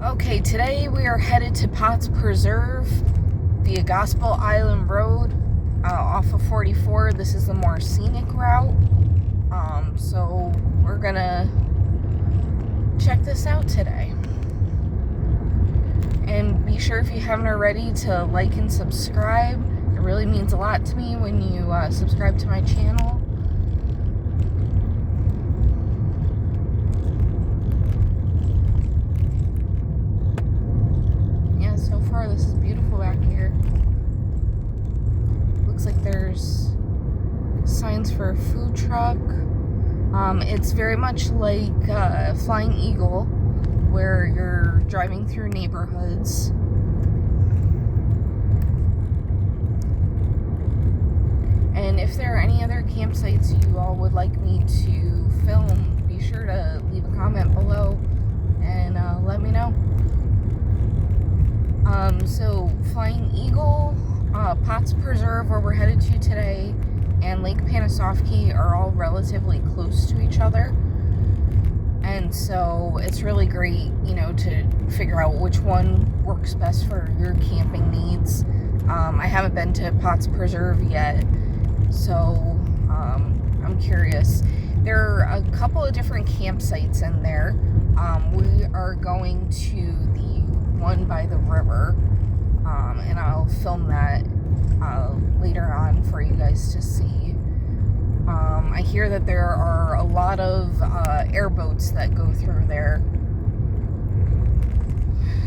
Okay, today we are headed to Potts Preserve via Gospel Island Road off of 44. This is the more scenic route. So we're gonna check this out today. And be sure, if you haven't already, to like and subscribe. It really means a lot to me when you subscribe to my channel. So far this is beautiful back here. Looks like there's signs for a food truck. It's very much like Flying Eagle, where you're driving through neighborhoods. And if there are any other campsites you all would like me to film, be sure to leave a comment below and let me know. So Flying Eagle, Potts Preserve, where we're headed to today, and Lake Panasoffkee are all relatively close to each other. And so it's really great, to figure out which one works best for your camping needs. I haven't been to Potts Preserve yet, so I'm curious. There are a couple of different campsites in there. We are going to the one by the river, and I'll film that later on for you guys to see. I hear that there are a lot of airboats that go through there,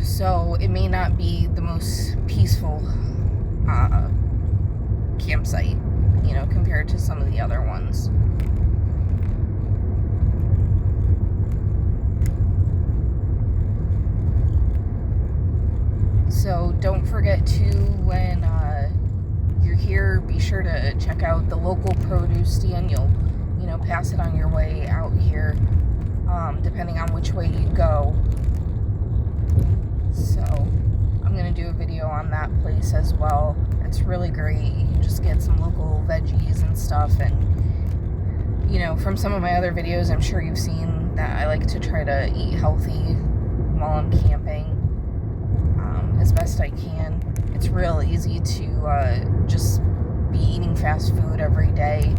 so it may not be the most peaceful campsite, compared to some of the other ones. So don't forget to, when you're here, be sure to check out the local produce stand. You'll, pass it on your way out here, depending on which way you go. So I'm going to do a video on that place as well. It's really great. You can just get some local veggies and stuff. And, from some of my other videos, I'm sure you've seen that I like to try to eat healthy while I'm camping. As best I can. It's real easy to just be eating fast food every day.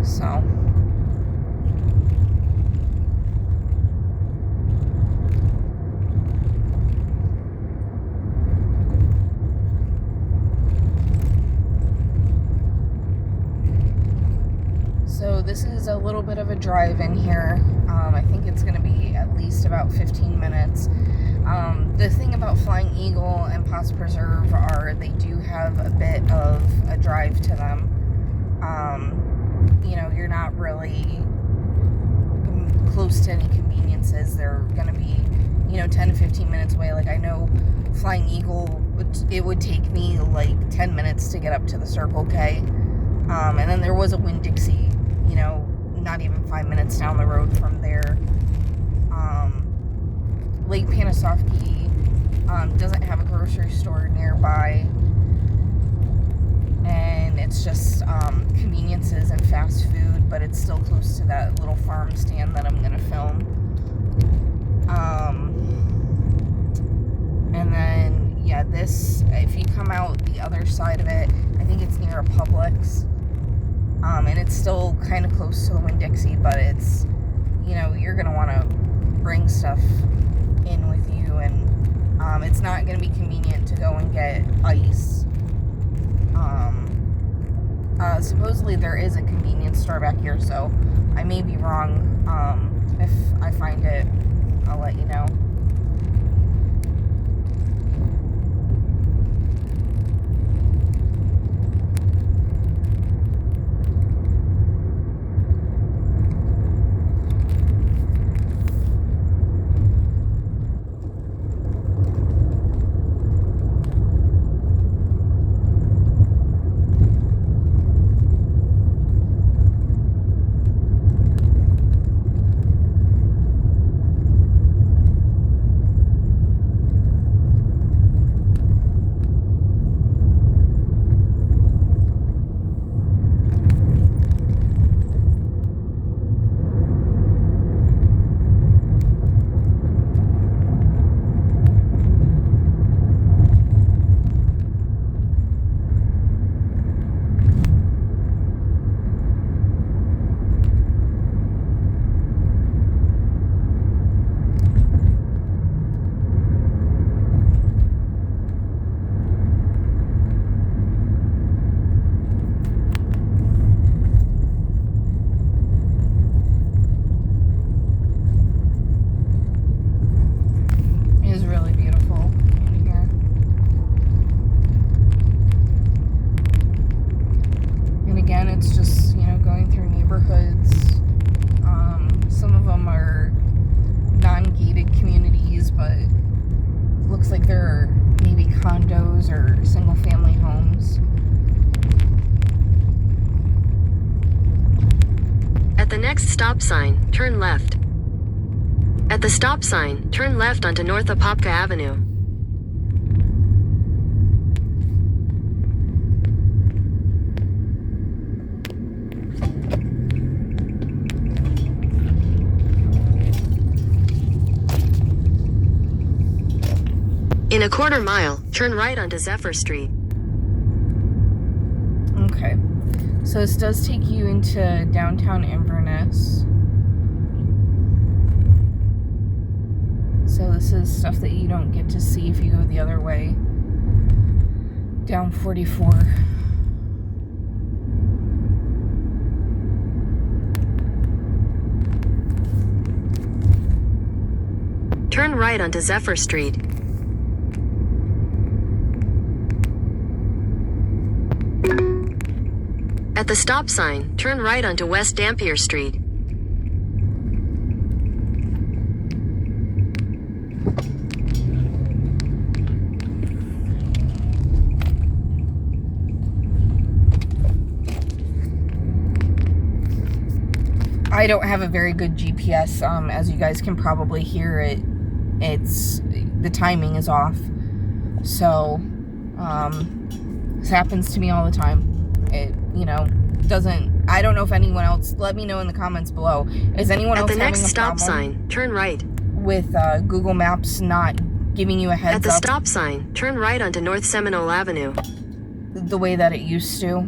So this is a little bit of a drive in here. I think it's going to be at least about 15 minutes. The thing about Flying Eagle and Potts Preserve are they do have a bit of a drive to them. You're not really close to any conveniences. They're going to be, 10 to 15 minutes away. Like, I know Flying Eagle, it would take me like 10 minutes to get up to the Circle K. And then there was a Winn-Dixie, not even 5 minutes down the road from there. Lake Panasoffkee doesn't have a grocery store nearby, and it's just conveniences and fast food, but it's still close to that little farm stand that I'm going to film. And then, yeah, this, if you come out the other side of it, I think it's near a Publix, and it's still kind of close to the Winn-Dixie, but it's, you're going to want to bring stuff in with you, and it's not going to be convenient to go and get ice. Supposedly there is a convenience store back here, so I may be wrong. If I find it, I'll let you know. them are non-gated communities, but looks like they're maybe condos or single-family homes. At the next stop sign, turn left. At the stop sign, turn left onto North Apopka Avenue. In a quarter mile, turn right onto Zephyr Street. Okay. So this does take you into downtown Inverness. So this is stuff that you don't get to see if you go the other way. Down 44. Turn right onto Zephyr Street. At the stop sign, turn right onto West Dampier Street. I don't have a very good GPS, as you guys can probably hear it. The timing is off. So, this happens to me all the time. It, I don't know if anyone else, let me know in the comments below. Is anyone else having a problem? At the next stop sign, turn right. With Google Maps not giving you a heads up? At the stop sign, turn right onto North Seminole Avenue. The way that it used to.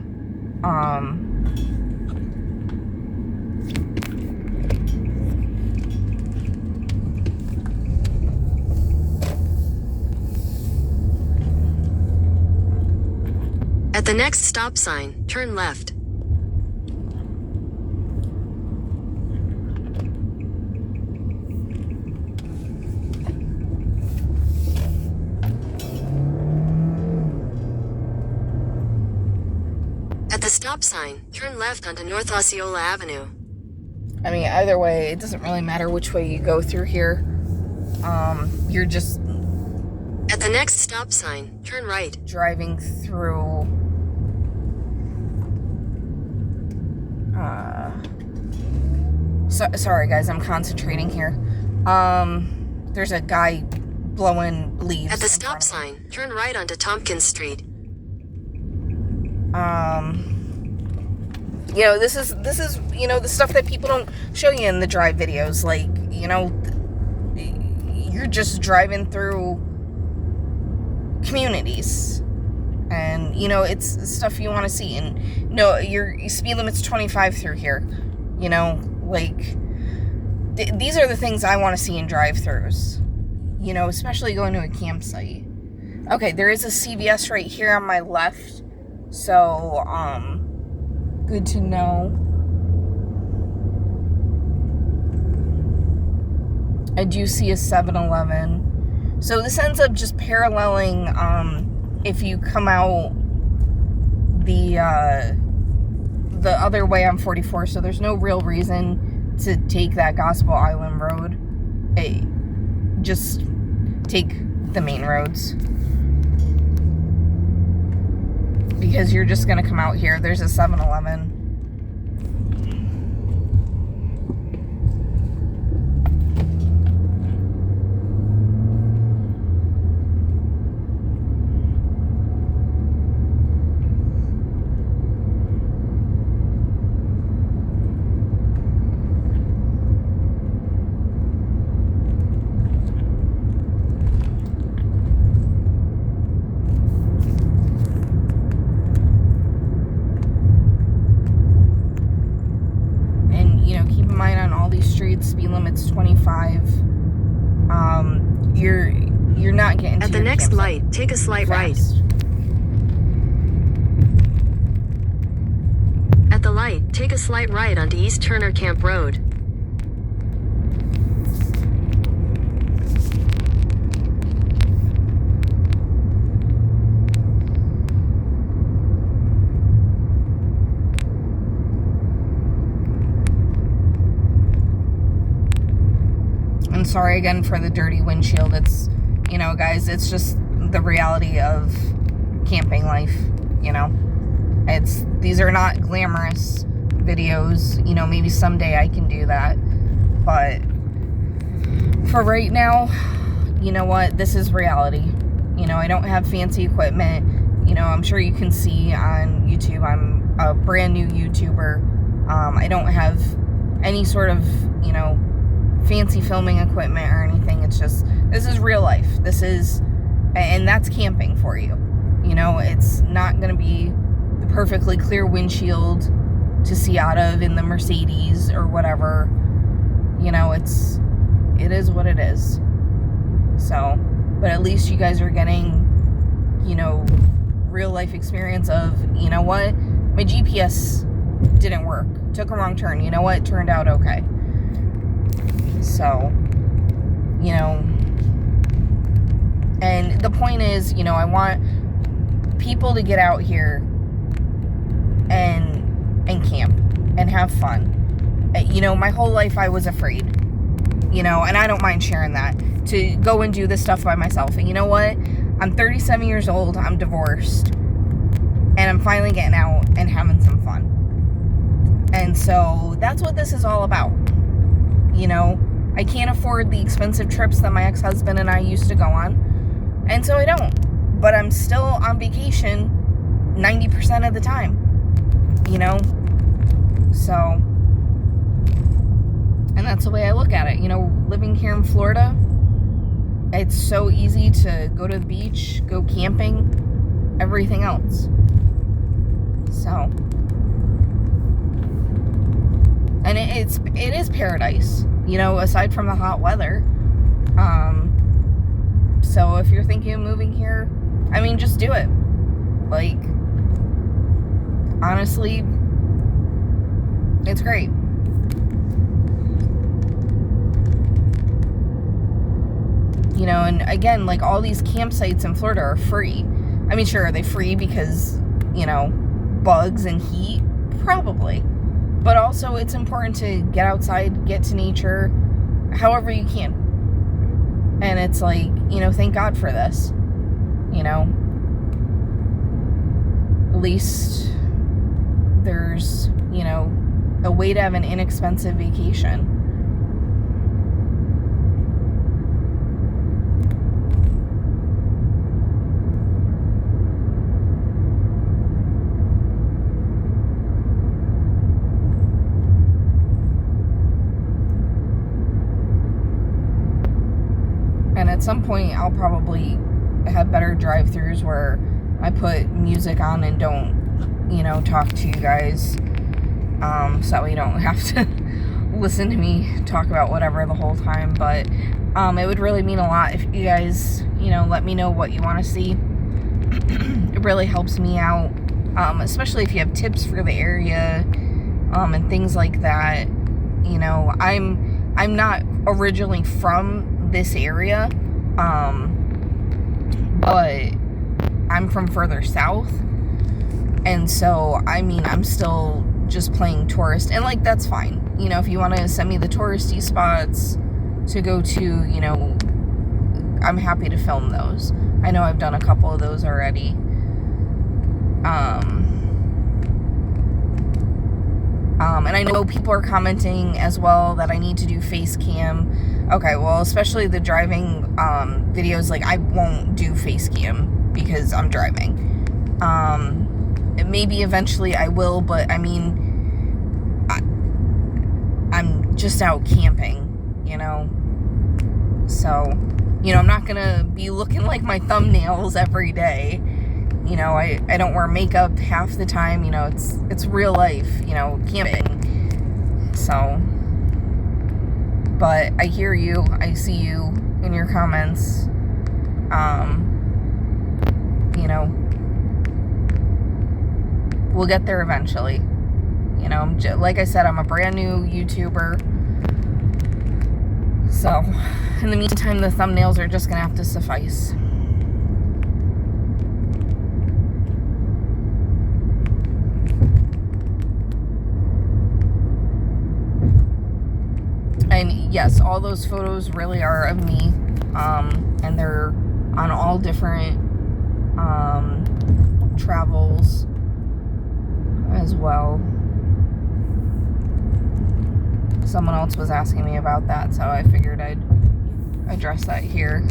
At the next stop sign, turn left. At the stop sign, turn left onto North Osceola Avenue. I mean, either way, it doesn't really matter which way you go through here. You're just... At the next stop sign, turn right. Driving through... sorry guys, I'm concentrating here. There's a guy blowing leaves. At the stop sign, turn right onto Tompkins Street. This is the stuff that people don't show you in the drive videos. Like, you're just driving through communities. And, it's stuff you want to see. And, your speed limit's 25 through here. These are the things I want to see in drive-thrus. Especially going to a campsite. Okay, there is a CVS right here on my left. So, good to know. I do see a 7-Eleven. So this ends up just paralleling, if you come out the other way on 44, so there's no real reason to take that Gospel Island Road. Just take the main roads. Because you're just going to come out here. There's a 7-Eleven. Speed limit's 25. You're not getting to At the next light, take a slight right. At the light, take a slight right onto East Turner Camp Road. And sorry again for the dirty windshield. It's, you know, guys, it's just the reality of camping life, you know. These are not glamorous videos. You know, maybe someday I can do that. But for right now, you know what? This is reality. You know, I don't have fancy equipment. You know, I'm sure you can see on YouTube, I'm a brand new YouTuber. I don't have any sort of, you know, fancy filming equipment or anything. It's just, this is real life. This is, and that's camping for you. You know, it's not going to be the perfectly clear windshield to see out of in the Mercedes or whatever. You know, it is what it is. So, but at least you guys are getting, you know, real life experience of, you know what, my GPS didn't work, took a wrong turn, you know what, turned out okay. So, you know, and the point is, you know, I want people to get out here and camp and have fun. You know, my whole life I was afraid, you know, and I don't mind sharing that, to go and do this stuff by myself. And you know what? I'm 37 years old, I'm divorced, and I'm finally getting out and having some fun. And so that's what this is all about. You know, I can't afford the expensive trips that my ex-husband and I used to go on, and so I don't. But I'm still on vacation 90% of the time, you know? So, and that's the way I look at it. You know, living here in Florida, it's so easy to go to the beach, go camping, everything else. So, and it is paradise, you know, aside from the hot weather. So if you're thinking of moving here, I mean, just do it. Like, honestly, it's great. You know, and again, like, all these campsites in Florida are free. I mean, sure, are they free because, you know, bugs and heat? Probably. But also, it's important to get outside, get to nature, however you can. And it's like, you know, thank God for this. You know, at least there's, you know, a way to have an inexpensive vacation. And at some point, I'll probably have better drive-thrus where I put music on and don't, you know, talk to you guys. So that way you don't have to listen to me talk about whatever the whole time. But it would really mean a lot if you guys, you know, let me know what you want to see. It really helps me out, especially if you have tips for the area, and things like that. You know, I'm not originally from this area, but I'm from further south, and so, I mean, I'm still just playing tourist, and, like, that's fine. You know, if you want to send me the touristy spots to go to, you know, I'm happy to film those. I know I've done a couple of those already. And I know people are commenting as well that I need to do face cam. Okay, well, especially the driving videos, like, I won't do face cam because I'm driving. Maybe eventually I will, but I mean, I'm just out camping, you know? So, you know, I'm not gonna be looking like my thumbnails every day. You know, I don't wear makeup half the time. You know, it's real life, you know, camping. So, but I hear you, I see you in your comments. You know, we'll get there eventually. You know, like I said, I'm a brand new YouTuber. So, in the meantime, the thumbnails are just gonna have to suffice. And yes, all those photos really are of me. And they're on all different travels as well. Someone else was asking me about that, so I figured I'd address that here.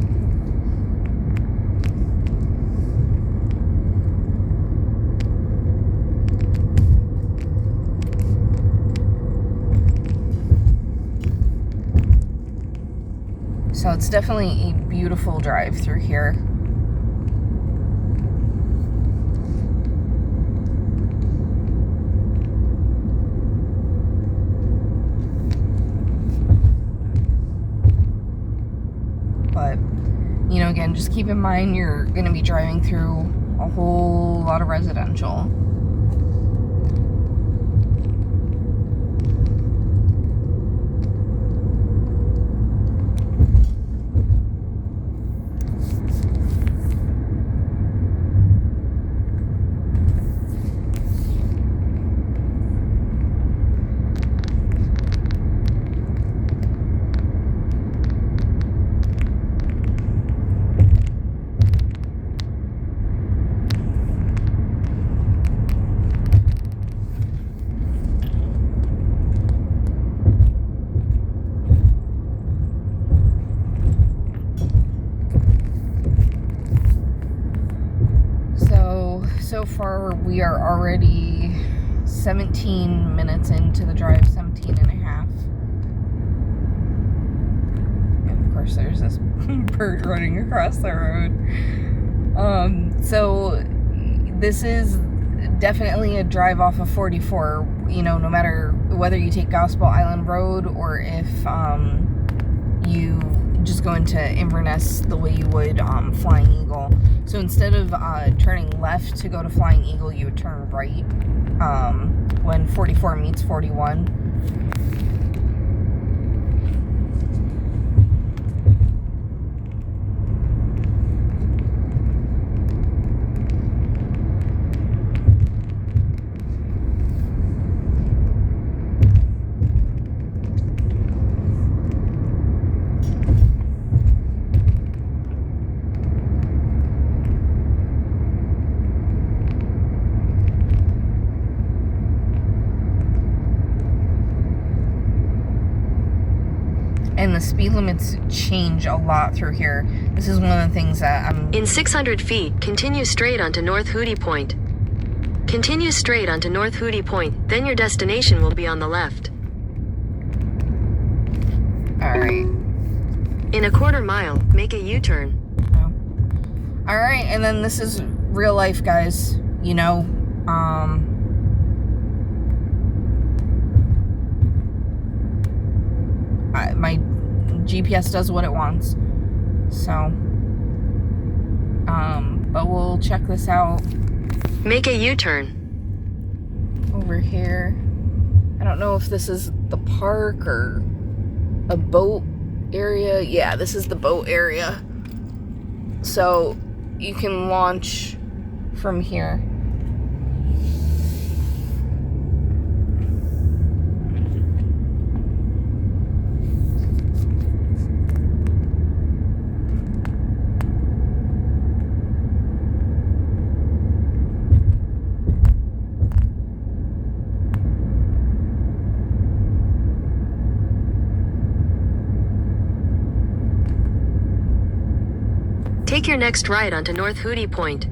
So it's definitely a beautiful drive through here. But, you know, again, just keep in mind you're going to be driving through a whole lot of residential. So far we are already 17 minutes into the drive, 17 and a half. And of course there's this bird running across the road. So this is definitely a drive off of 44, you know, no matter whether you take Gospel Island Road or if you just go into Inverness the way you would Flying Eagle. So instead of turning left to go to Flying Eagle, you would turn right when 44 meets 41. And the speed limits change a lot through here. This is one of the things that I'm... In 600 feet, continue straight onto North Hootie Point. Continue straight onto North Hootie Point, then your destination will be on the left. Alright. In a quarter mile, make a U-turn. Oh. Alright, and then this is real life, guys. You know, my GPS does what it wants. So, but we'll check this out. Make a U-turn. Over here. I don't know if this is the park or a boat area. Yeah, this is the boat area. So, you can launch from here. Take your next right onto North Hootie Point.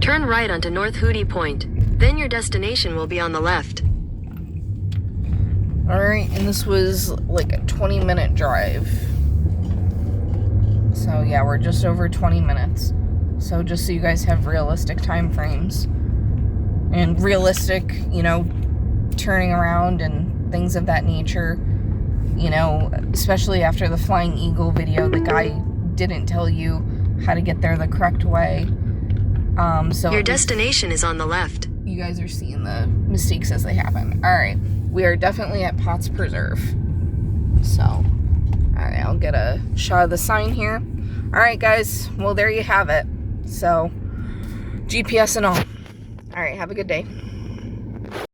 Turn right onto North Hootie Point. Then your destination will be on the left. Alright, and this was like a 20-minute drive. So yeah, we're just over 20 minutes. So just so you guys have realistic time frames. And realistic, you know, turning around and things of that nature. You know, especially after the Flying Eagle video, the guy didn't tell you how to get there the correct way. So your destination is on the left. You guys are seeing the mistakes as they happen. Alright, we are definitely at Potts Preserve. So, alright, I'll get a shot of the sign here. Alright, guys, well, there you have it. So, GPS and all. Alright, have a good day.